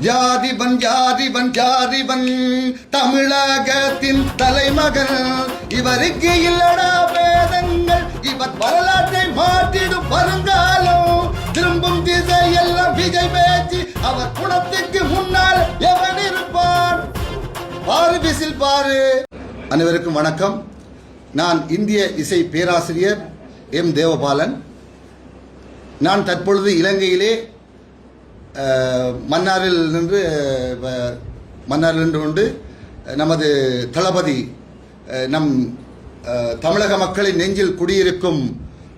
ஜாதிபன் ஜாதிபன் ஜாதிபன் தமிழகத்தின் தலைமகன், இவருக்கு இல்லடா வேதங்கள், இவர் வரலாற்றை மாற்றிடும் வருங்காலம். திரும்பும் திசையெல்லாம் விஜய் பேச்சு, அவர் குணத்துக்கு முன்னால் எவன் இருப்பான்? பாரு விசில் பாரு. அனைவருக்கும் வணக்கம். நான் இந்திய இசை பேராசிரியர் எம் தேவபாலன். நான் தற்பொழுது இலங்கையிலே மன்னாரில் நின்று கொண்டு நமது தளபதி நம் தமிழக மக்களின் நெஞ்சில் குடியிருக்கும்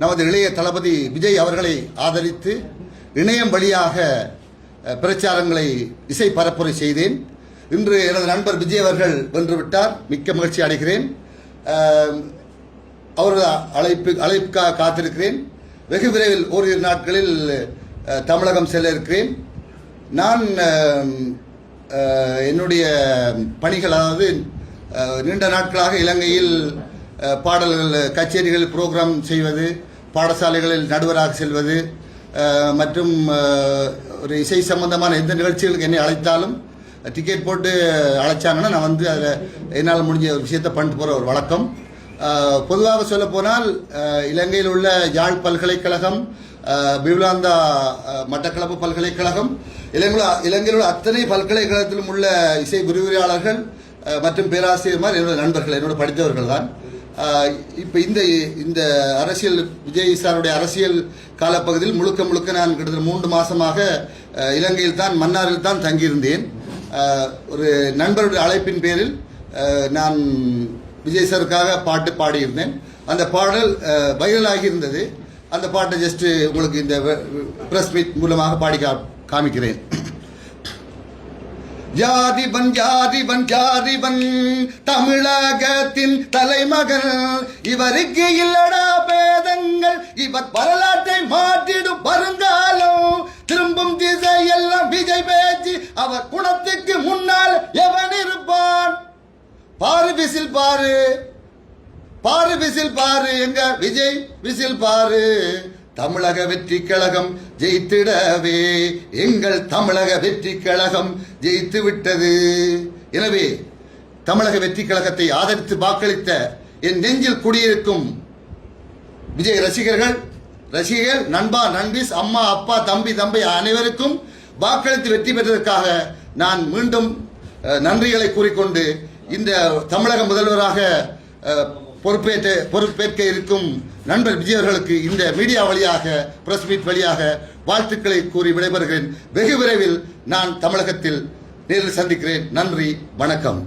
நமது இளைய தளபதி விஜய் அவர்களை ஆதரித்து இணையம் வழியாக பிரச்சாரங்களை இசை பரப்புரை செய்தேன். இன்று எனது நண்பர் விஜய் அவர்கள் வென்றுவிட்டார். மிக்க மகிழ்ச்சி அடைகிறேன். அவரது அழைப்புக்காக காத்திருக்கிறேன். வெகு விரைவில் ஓரிரு நாட்களில் தமிழகம் செல்ல இருக்கிறேன். நான் என்னுடைய பணிகள், அதாவது நீண்ட நாட்களாக இலங்கையில் பாடல்கள், கச்சேரிகள், ப்ரோக்ராம் செய்வது, பாடசாலைகளில் நடுவராக செல்வது மற்றும் ஒரு இசை சம்பந்தமான எந்த நிகழ்ச்சிகளுக்கு என்னை அழைத்தாலும் டிக்கெட் போட்டு அழைச்சாங்கன்னா நான் வந்து அதில் என்னால் முடிஞ்ச ஒரு விஷயத்தை பண்ணிட்டு போகிற ஒரு வழக்கம். பொதுவாக சொல்ல போனால் இலங்கையில் உள்ள யாழ் பல்கலைக்கழகம், பிவ்லாந்தா மட்டக்களப்பு பல்கலைக்கழகம், இலங்கையில் உள்ள அத்தனை பல்கலைக்கழகத்திலும் உள்ள இசை விரிவுரையாளர்கள் மற்றும் பேராசிரியர்மார் என்னோட நண்பர்கள், என்னோட படித்தவர்கள் தான். இப்போ இந்த அரசியல், விஜய் சாருடைய அரசியல் காலப்பகுதியில் முழுக்க நான் கிட்டத்தட்ட 3 மாசமாக இலங்கையில் தான், மன்னாரில் தான் தங்கியிருந்தேன். ஒரு நண்பருடைய அழைப்பின் பேரில் நான் விஜய் சாருக்காக பாட்டு பாடியிருந்தேன். அந்த பாடல் வைரலாகி இருந்தது. அந்த பாட்டை ஜஸ்ட் உங்களுக்கு இந்த பிரஸ் மீட் மூலமாக பாடி காமிக்கிறேன். ஜாதிபன் ஜாதிபன் ஜாதிபன் தமிழகத்தின் தலைமகன், இவருக்கு இல்லடா பேதங்கள், இவர் வரலாற்றை மாற்றிடும் வருங்காலம். திரும்பும் திசையெல்லாம் விஜய் பேச்சு, அவர் குணத்துக்கு முன்னால் எவன் இருப்பான்? பாரு விசில் பாரு, பாரு விசில் பாரு, எங்க விஜய் விசில் பாரு. தமிழக வெற்றி கழகம் ஜெயித்திடவே, எங்கள் தமிழக வெற்றி கழகம் ஜெயித்து விட்டது. எனவே தமிழக வெற்றி கழகத்தை ஆதரித்து வாக்களித்த என் நெஞ்சில் குடியிருக்கும் விஜய் ரசிகர்கள், நண்பா, நண்பீஸ், அம்மா, அப்பா, தம்பி அனைவருக்கும் வாக்களித்து வெற்றி பெற்றதற்காக நான் மீண்டும் நன்றிகளை கூறிக்கொண்டு, இந்த தமிழக முதல்வராக பொறுப்பேற்க இருக்கும் நண்பர் விஜய் அவர்களுக்கு இந்த மீடியா வழியாக, பிரஸ் மீட் வழியாக வாழ்த்துக்களை கூறி விடைபெறுகிறேன். வெகு விரைவில் நான் தமிழகத்தில் நேரில் சந்திக்கிறேன். நன்றி, வணக்கம்.